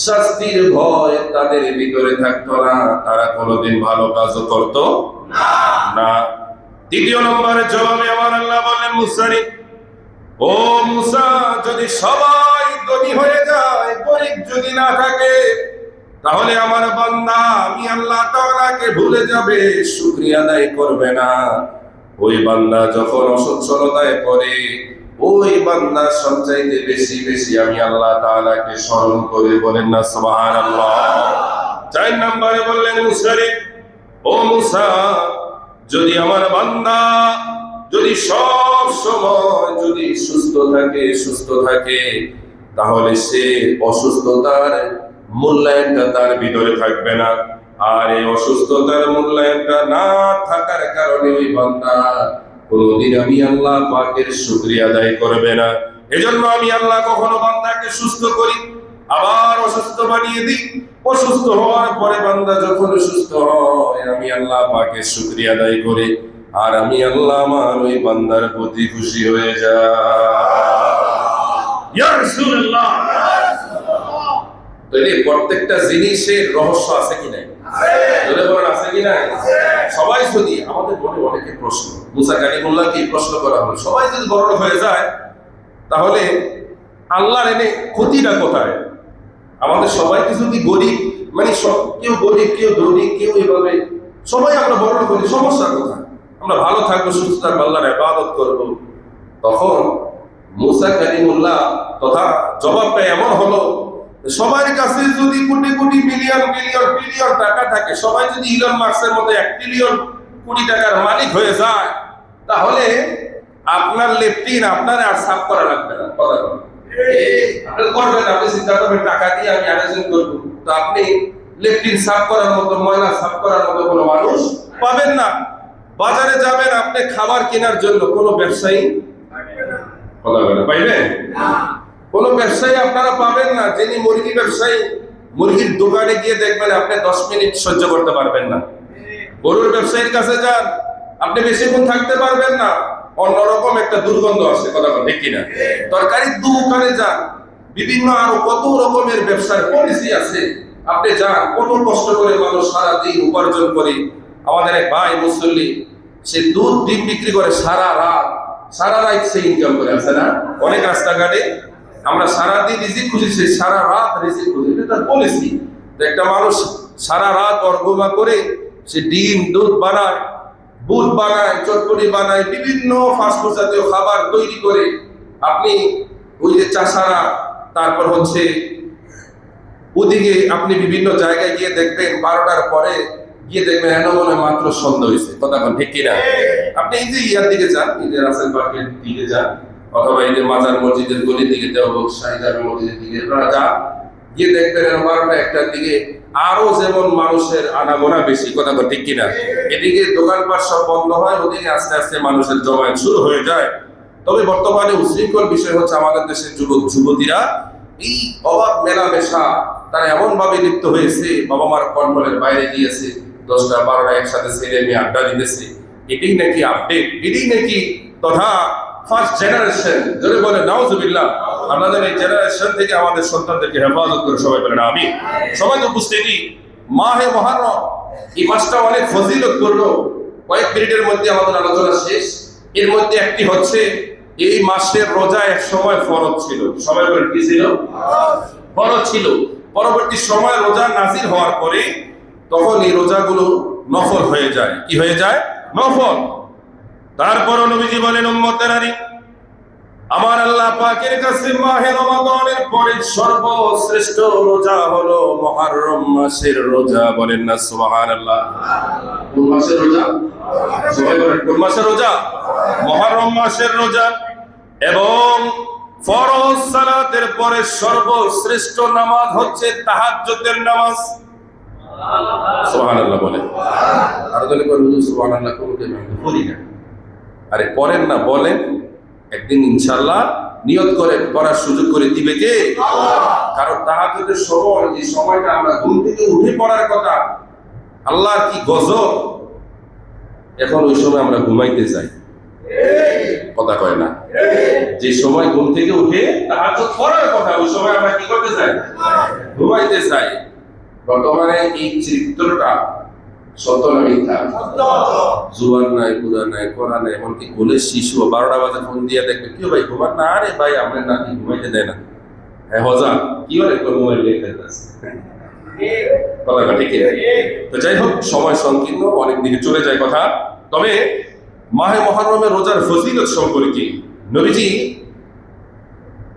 শাস্তির ভয় তাদের ভিতরে থাকতো না, তারা কোনোদিন ভালো কাজও করতো না। 2য় নম্বরে জবাবে আমার আল্লাহ বললেন, মুসা রে, ও মুসা, যদি সবাই ধনী হয়ে যায়, গরিব যদি না থাকে, তাহলে আমার বান্দা আমি আল্লাহ তাআলাকে ভুলে যাবে, শুকরিয়া আদায় করবে না। ওই বান্দা যখন অসচ্ছলতায় পড়ে, ওই বান্দা সবচাইতে বেশি বেশি আমি আল্লাহ তাআলাকে স্মরণ করে, বলেন না সুবহানাল্লাহ। 4 নম্বরে বললেন মুসা রে, ও মুসা, যদি আমার বান্দা যদি সব সময় যদি সুস্থ থাকে তাহলে সে অসুস্থতার মূল্যায়নটা তার ভিতরে থাকবে না। আর এই অসুস্থতার মূল্যায়নটা না থাকার কারণে ওই বান্দা কোনদিন আমি আল্লাহ পাকের শুকরিয়া আদায় করবে না। এজন্য আমি আল্লাহ কখনো বান্দাকে সুস্থ করি, আবার অসুস্থ বানিয়ে দিই। অসুস্থ হওয়ার পরে বান্দা যখন সুস্থ হয়, আমি আল্লাহ পাকের শুকরিয়া আদায় করি, আর আমি আল্লাহ আমার ওই বান্দার প্রতি খুশি হয়ে যাই। ইয়া রাসূলুল্লাহ, তাহলে প্রত্যেকটা জিনিসের রহস্য আছে কি নাই? আছে কি নাই? সবাই যদি আমাদের মনে অনেকে প্রশ্ন, মুসা কালিমুল্লাহকে প্রশ্ন করা হলো, সবাই যদি বড় হয়ে যায় তাহলে আল্লাহর এনে ক্ষতিটা কোথায়? আমাদের সবাইকে যদি গরিব, মানে কেউ গরিব, কেউ ধনী, কেউ এভাবে সবাই আমরা বড় করি, সমস্যা কোথায়? আমরা ভালো থাকবো, সুস্থ থাকবো, আল্লাহর ইবাদত করবো। তখন মুসা কালিমুল্লাহ তথা জবাবটা এমন হলো, সবার কাছে যদি crore crore billion billion billion টাকা থাকে, সবাই যদি ইলন মাস্কের মতো 1 ট্রিলিয়ন কোটি টাকার মালিক হয়ে যায়, তাহলে আপনার লেফটিন আপনার আর সাফ করা লাগবে না। কথা আপনি করবেন, আপনি চিন্তা করবেন টাকা দিয়ে আমি আয়োজন করবো, তো আপনি লেফটিন সাফ করার মতো, ময়লা সাফ করার মতো কোনো মানুষ পাবেন না। বাজারে যাবেন আপনি খাবার কেনার জন্য, কোনো ব্যবসায়ী পাইবেন? কোনো ব্যবসায়ী আপনারা পাবেন না। যিনি মুরগি ব্যবসায়ী, মুরগির দোকানে গিয়ে দেখবেন আপনি 10 মিনিট সহ্য করতে পারবেন না। গরুর ব্যবসায়ীর কাছে যান, আপনি বেশিক্ষণ থাকতে পারবেন না, অন্যরকম একটা দুর্গন্ধ আসে। কথা বল ঠিক কিনা? তরকারির দোকানে যান, বিভিন্ন আরো কত রকমের ব্যবসার পলিসি আছে, আপনি যান, কত কষ্ট করে মানুষ সারাদিন উপার্জন করে। আমাদের এক ভাই মুসল্লি, সে দুধ ডিম বিক্রি করে সারা রাত সে ইনকাম করে, আছে না অনেক রাস্তাঘাটে? আমরা সারাদিন রিজিক খুঁজি, সে সারা রাত রিজিক খুঁজি, এটা তার পলিসি। একটা মানুষ সারা রাত অর্গমা করে সে ডিম দুধ বানায়, বুট বানায়, চটপটি বানায়, বিভিন্ন ফাস্টফুড জাতীয় খাবার তৈরি করে। আপনি ওই যে চাষারা, তারপর হচ্ছে ওদিকে আপনি বিভিন্ন জায়গায় গিয়ে দেখবেন 12টার পরে গিয়ে দেখবেন এমন মনে মাত্র সন্ধ্যা হয়েছে। কথা বল ঠিক কিনা? আপনি এই যে ইয়ার দিকে যান, এই যে রাসেল পার্কের দিকে যান, অথবা এই যে মাজার মসজিদের গলির দিকে দেওয়া শাহিদার মসজিদের দিকে যান, গিয়ে দেখবেন 12টা 1টার দিকে আরো যেমন মানুষের আনাগোনা বেশি। কথা বল ঠিক কিনা? এদিকে দোকানপাট সব বন্ধ হয়, ওদিকে আস্তে আস্তে মানুষের জমায়েত শুরু হয়ে যায়। তবে বর্তমানে উশৃঙ্খল বিষয় হচ্ছে আমাদের দেশের যুবক যুবতীরা এই অবাধ মেলামেশা তারা এমন ভাবে লিপ্ত হয়েছে, বাবা মার কন্ট্রোলের বাইরে গিয়েছে, 10টা 12টা একসাথে ছেলে মেয়ে আড্ডা দিতেছে। এটাই নাকি আপডেট, এটাই নাকি তথা ফার্স্ট জেনারেশন। যদি বলে নাউজুবিল্লাহ, আমাদের এই জেনারেশন থেকে আমাদের সন্তানদেরকে হেফাজত করে সবাই বলেন আমিন। সবাই তো উপস্থিতি, মাহে মুহররম এই মাসটা অনেক ফজিলত করলো। কয়েক মিনিটের মধ্যে আমাদের আলোচনা শেষ। এর মধ্যে একটি হচ্ছে, এই মাসের রোজা এক সময় ফরজ ছিল। সবাই বলেন কি ছিল? ফরজ ছিল। পরবর্তী সময় রোজা নাজিল হওয়ার পরে তখন এই রোজাগুলো নফল হয়ে যায়। কি হয়ে যায়? নফল। তারপর নবীজি বলেন, উম্মতেরানি, আমার আল্লাহ পাকের কাছে মাহে রমাদানের পরে সর্বশ্রেষ্ঠ রোজা হলো মুহররম মাসের রোজা। বলেন না সুবহানাল্লাহ। কোন মাসের রোজা? সবাই বলেন কোন মাসের রোজা? মুহররম মাসের রোজা। এবং ফরজ সালাতের পরে সর্বশ্রেষ্ঠ নামাজ হচ্ছে তাহাজ্জুদের নামাজ। সুবহানাল্লাহ বলেন। আর যদি কোন সুবহানাল্লাহ করি না, আরে করেন না, বলেন, একদিন ইনশাআল্লাহ নিয়ত করে করার সুযোগ করে দিবে কে? কারণ তাহাজ্জুদের সময়, যে সময়টা আমরা ঘুম থেকে উঠে পড়ার কথা, আল্লাহর কি গজব! এখন ওই সময় আমরা ঘুমাইতে যাই। কথা কয় না? যে সময় ঘুম থেকে উঠে তাহাজ্জুদ পড়ার কথা, ওই সময় আমরা কি করতে যাই? ঘুমাইতে যাই। বর্তমানে এই চিত্রটা সত্য না মিথ্যা? জুয়ান নাই, বুড়া নাই, করা নাই, এমনকি কোলের শিশু 12টা বাজে ফোন দিয়ে দেখবে, কি ভাই ঘুমান না? আরে ভাই আপনার নাতি ঘুমাইতে দেয় না। হ্যাঁ হজা কি বলে মোবাইল লেখা আছে। কথা ঠিক কিনা? তো যাই হোক, সময় সংকীর্ণ, অনেক দিকে চলে যায় কথা। তবে মাহে মুহররমের রোজার ফজিলত সম্পর্কে নবীজি,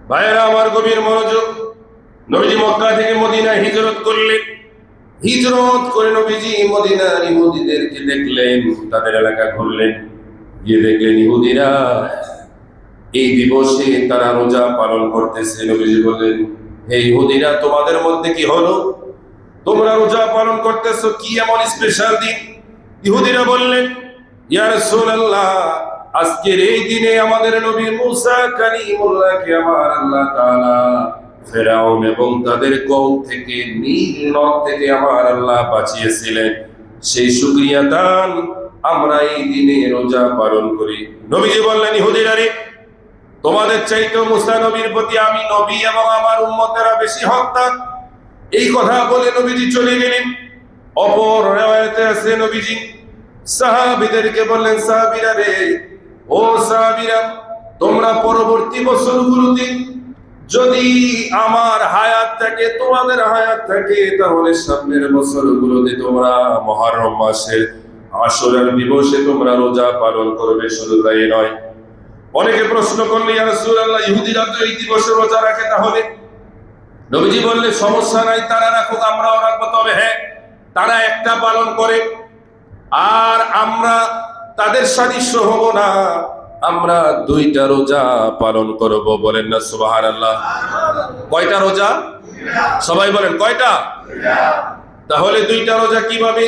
ভাইয়েরা আমার গভীর মনোযোগ, নবীজি মক্কা থেকে মদিনায় হিজরত করলেন। হিজরত করে নবীজি মদিনার ইহুদিদেরকে দেখলেন, তাদের এলাকা ঘুরলেন, গিয়ে দেখলেন ইহুদিরা এই দিবসে তারা রোজা পালন করতেছে। নবীজি বললেন, হে ইহুদিরা, তোমাদের মধ্যে কি হলো? তোমরা রোজা পালন করতেছো, কি এমন স্পেশাল দিন? ইহুদিরা বললেন, ইয়া রাসূলুল্লাহ, আজকের এই দিনে আমাদের নবী মুসা কালিমুল্লাহকে আমার আল্লাহ তাআলা ফেরাউন এবং তাদের কওম থেকে, নীল নদ থেকে আমার আল্লাহ বাঁচিয়েছিলেন। সেই শুকরিয়া দান আমরা এই দিনে রোজা পালন করি। নবীজি বললেন, ইহুদিরা রে, তোমাদের চাইতে মুসা নবীর প্রতি আমি নবী এবং আমার উম্মতেরা বেশি হকদার। এই কথা বলে নবীজি চলে গেলেন। অপর রিওয়ায়াতে আছে নবীজি সাহাবীদেরকে বললেন, সাহাবীরা রে, ও সাহাবীরা, তোমরা পরবর্তী বছরগুলোতে যদি আমার হায়াত থাকে, তোমাদের হায়াত থাকে, তাহলে সামনের বছরগুলোতে তোমরা মুহররম মাসের আশুরার দিবসে তোমরা রোজা পালন করবে। শুধু তাই নয়, অনেকে প্রশ্ন করলে, ইয়া রাসূলুল্লাহ, ইহুদিরা তো এই দিবসে রোজা রাখে, তাহলে? নবীজি বললে, সমস্যা নাই, তারা রাখুক, আমরাও রাখবো। তবে হ্যাঁ, তারা একটা পালন করে আর আমরা তাদের সাদৃশ্য হব না, আমরা দুইটা রোজা পালন করব। বলেন না সুবহানাল্লাহ? কয়টা রোজা? সবাই বলেন, কয়টা? তাহলে দুইটা রোজা কিভাবে?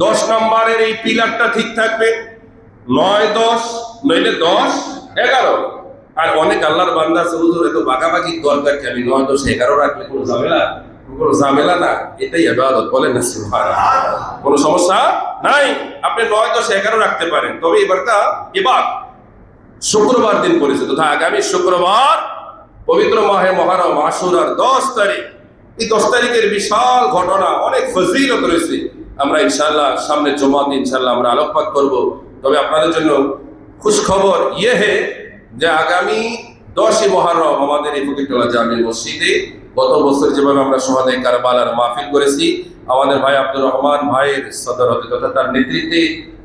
10 নম্বরের এই পিলারটা ঠিক থাকবে, 9, 10, নইলে 10, 11। আর অনেক আল্লাহর বান্দা আছে, হুজুর এত বাগাবাগি দরকার কি? আমি 9, 10, 11 রাখলে কোনো ঝামেলা না, এটাই ইবাদত। বলেন না সুবহানাল্লাহ? কোনো সমস্যা নাই, আপনি 9, 10, 11 রাখতে পারেন। তবে এবারটা এবার শুক্রবার দিন পড়েছে, তথা আগামী শুক্রবার পবিত্র মাহে মুহররম আশুরার 10 তারিখ। এই 10 তারিখের বিশাল ঘটনা, অনেক ফজিলত রয়েছে। আমরা ইনশাআল্লাহ সামনে জুমার দিন ইনশাআল্লাহ আমরা আলোকপাত করব। তবে আপনাদের জন্য খুশ খবর ইয়ে হে যে আগামী 10 মুহররম আমাদের এই ফকিরটোলা জামে মসজিদে গত বছর যেভাবে আমরা শহাদায়ে কারবালার মাহফিল করেছি, আমাদের ভাই আব্দুর রহমান ভাইয়ের সদরতে তথা তার নেতৃত্বে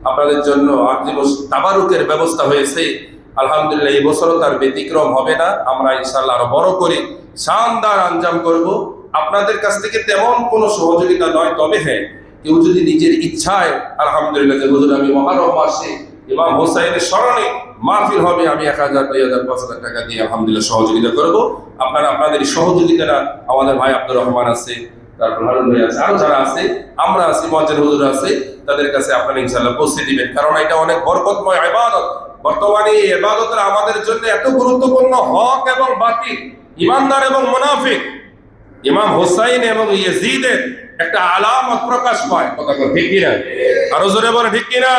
আপনাদের জন্য আরজি তাবারুকের ব্যবস্থা হয়েছে। আলহামদুলিল্লাহ, এই বছরও তার ব্যতিক্রম হবে না। আমরা ইনশাআল্লাহ আরো বড় করে শানদার আঞ্জাম করব। আপনাদের কাছ থেকে তেমন কোনো সহযোগিতা নয়, তবে হ্যাঁ, কেউ যদি নিজের ইচ্ছায়, আলহামদুলিল্লাহ, যে হুজুর আমি মুহররম মাসে ইমাম হোসাইনের স্মরণে মাহফিল হবে, আমি 1000, 2000, 5000 টাকা দিয়ে আলহামদুলিল্লাহ সহযোগিতা করব। আপনারা আপনাদের সহযোগিতাটা, আমাদের ভাই আব্দুর রহমান আছে, তারপর হারুন ভাই আছে, আরো যারা আছে, আমরা আছি, মুয়াজ্জিন হুজুর আছে, তাদের কাছে আপনারা ইনশাআল্লাহ পৌঁছে দিবেন। কারণ এটা অনেক বরকতময় ইবাদত। বর্তমানে এই ইবাদতটা আমাদের জন্য এত গুরুত্বপূর্ণ, হক এবং বাতিল, ইমানদার এবং মুনাফিক, ইমাম হোসাইন এবং ইয়াজিদের একটা আলামত প্রকাশ পায়। কথা ঠিক কিনা? আরো জোরে বলে ঠিক কিনা?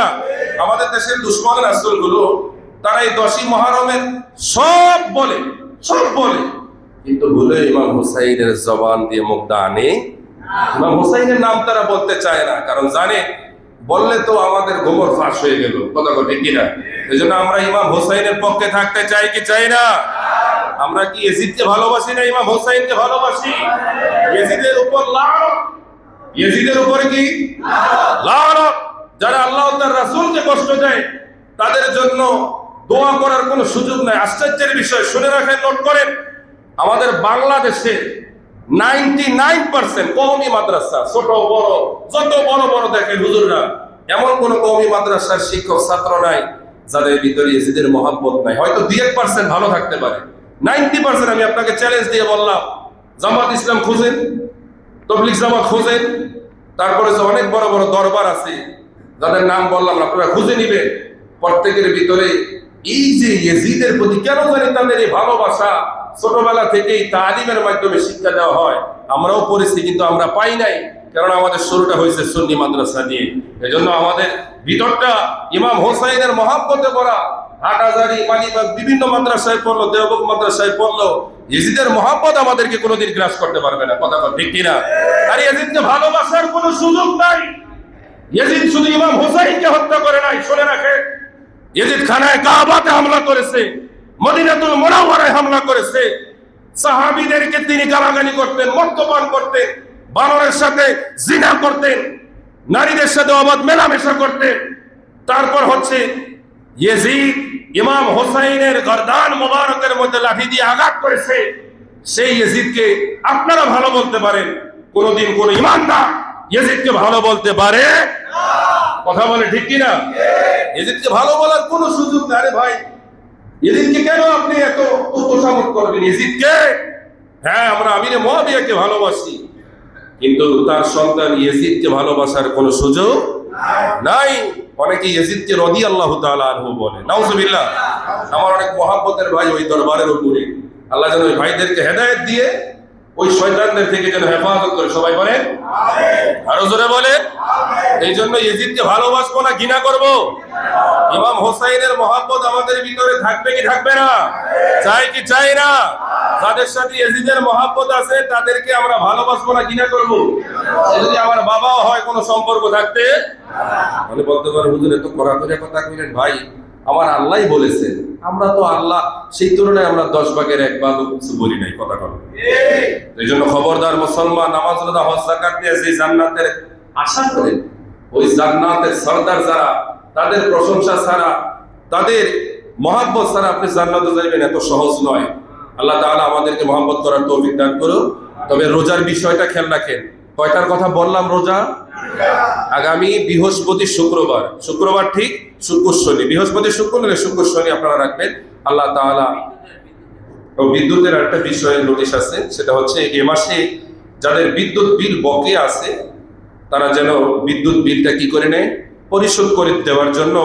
আমাদের দেশের দুশমন রাসূলগুলো তারা এই 10 মুহররমের সব বলে, কিন্তু ভুলে ইমাম হোসাইনের জবান দিয়ে মুখটা আনে। ইমাম হোসাইনের নাম তারা বলতে চায় না, কারণ জানে বললে তো আমাদের গোবর ফাঁস হয়ে গেল। কথা ঠিক কিনা? এই জন্য আমরা ইমাম হোসাইনের পক্ষে থাকতে চাই কি চাই না? আমরা কি ইয়াজিদকে ভালোবাসি না ইমাম হোসাইনকে ভালোবাসি? ইয়াজিদের উপর লানত, ইয়াজিদের উপরে কি লানত। যারা আল্লাহ ও তার রাসূলকে কষ্ট দেয় তাদের জন্য দোয়া করার কোনো সুযোগ নাই। আশ্চর্যের বিষয়, শুনে রাখেন, নোট করেন, আমাদের বাংলাদেশে 99% কওমি মাদ্রাসা, ছোট বড় যত বড় বড় দেখেন হুজুররা, এমন কোন কওমি মাদ্রাসার শিক্ষক ছাত্র নাই যাদের ভিতরে ইয়াজিদের মহব্বত নাই। হয়তো 2-1% ভালো থাকতে পারে, 90% আমি আপনাকে চ্যালেঞ্জ দিয়ে বললাম, জামাত ইসলাম খুঁজেন, তাবলীগ জামাত খুঁজেন, তারপরে যে অনেক বড় বড় দরবার আছে যাদের নাম বললাম, আপনারা খুঁজে নিবেন। প্রত্যেকের ভিতরে এই যে ইয়াজিদের প্রতি কেন জানি তাদের এই ভালোবাসা, ছোটবেলা থেকেই তালিমের মাধ্যমে শিক্ষা দেওয়া হয়, আমরাও পড়েছি, কিন্তু আমরা পাই নাই, কারণ আমাদের শুরুটা হয়েছে সুন্নি মাদ্রাসা দিয়ে। এজন্য আমাদের ভিতরটা ইমাম হোসাইনের মহব্বতে ভরা। হাটহাজারী, মালিবাগ বিভিন্ন মাদ্রাসায় পড়লো, দেওবন্দ মাদ্রাসায় পড়লো, ইয়াজিদের মহব্বত আমাদেরকে কোনোদিন গ্রাস করতে পারবে না। কথা ঠিক কিনা? আর ইয়াজিদকে ভালোবাসার কোনো সুযোগ নাই। ইয়াজিদ শুধু ইমাম হোসাইনকে হত্যা করে নাই, শুনে রাখে, ইয়াজিদ খানায় কাবাতে হামলা করেছে, মদিনাতুল মুনাওয়ারায় হামলা করেছে, সাহাবীদেরকে তিনি গালাগালি করতেন, মদ্যপান করতেন, বানরের সাথে জিনা করতেন, নারীদের সাথে অবাধ মেলামেশা করতেন। তারপর হচ্ছে ইয়েজিদ ইমাম হোসাইনের গর্দান মোবারকের মধ্যে লাঠি দিয়ে আঘাত করেছে। সেই ইয়েজিদকে আপনারা ভালো বলতে পারেন, কোনদিন কোন ইমানদার ইয়েজিদকে ভালো বলতে পারে? কথা বলে ঠিক কিনা? ইয়েজিদকে ভালো বলার কোনো সুযোগ নেই। আরে ভাই, ইয়েজিদকে কেন আপনি এত তোষামত করবেন? ইয়েজিদকে, হ্যাঁ আমরা আমিরে মুয়াবিয়াকে ভালোবাসি, কিন্তু তার সন্তান ইয়েজিদকে ভালোবাসার কোনো সুযোগ নাই। অনেকে ইয়েজিদকে রাদিয়াল্লাহু তাআলা আনহু বলে, নাউজুবিল্লাহ। আমার অনেক মহব্বতের ভাই ওই দরবারের উপরে, আল্লাহ যেন ওই ভাইদেরকে হেদায়েত দিয়ে ওই শয়তানদের থেকে যেন হেফাজত করে। সবাই বলেন আমিন, আরো জোরে বলেন আমিন। এই জন্য ইয়েজিদকে ভালোবাসবো না ঘৃণা করব? ইমাম হোসাইনের মহব্বত আমাদের ভিতরে থাকবে কি থাকবে না? চাই কি চাই না? যাদের সাথে ইয়েজিদের মহব্বত আছে তাদেরকে আমরা ভালোবাসবো না ঘৃণা করব? যদি আমার বাবাও হয় কোনো সম্পর্ক থাকতে মানে বলতে পারে, হুজুর এত কড়া করে কথা কইলেন। ভাই, আমার আল্লাহই বলেছেন, আমরা তো আল্লাহ, সেই তুলনায় আমরা 10 ভাগের 1 ভাগ কিছু বলি নাই। কথা বল। এই জন্য খবরদার মুসলমান, নামাজ রোজা হজ যাকাত দিয়ে যে জান্নাতের আশা করেন, ওই জান্নাতের সরদার যারা, তাদের প্রশংসা ছাড়া, তাদের মহব্বত ছাড়া আপনি জান্নাতে যাবেন এত সহজ নয়। আল্লাহ তাআলা আমাদেরকে মহব্বত করার তৌফিক দান করুন। তবে রোজার বিষয়টা খেয়াল রাখেন। কয়টার কথা বললাম? রোজা আগামী বৃহস্পতি শুক্রবার, শুক্রবার ঠিক শুক্র শনি, বৃহস্পতি শুক্র নয় শুক্র শনি আপনারা রাখবেন। আল্লাহ তাআলা বিদ্যুতের একটা বিষয়ের নোটিশ আছে, সেটা হচ্ছে এ মাসে যাদের বিদ্যুৎ বিল বকেয়া আছে তারা যেন বিদ্যুৎ বিলটা কি করে নেয়, পরিশোধ করে দেওয়ার জন্য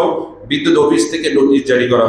বিদ্যুৎ অফিস থেকে নোটিশ জারি করা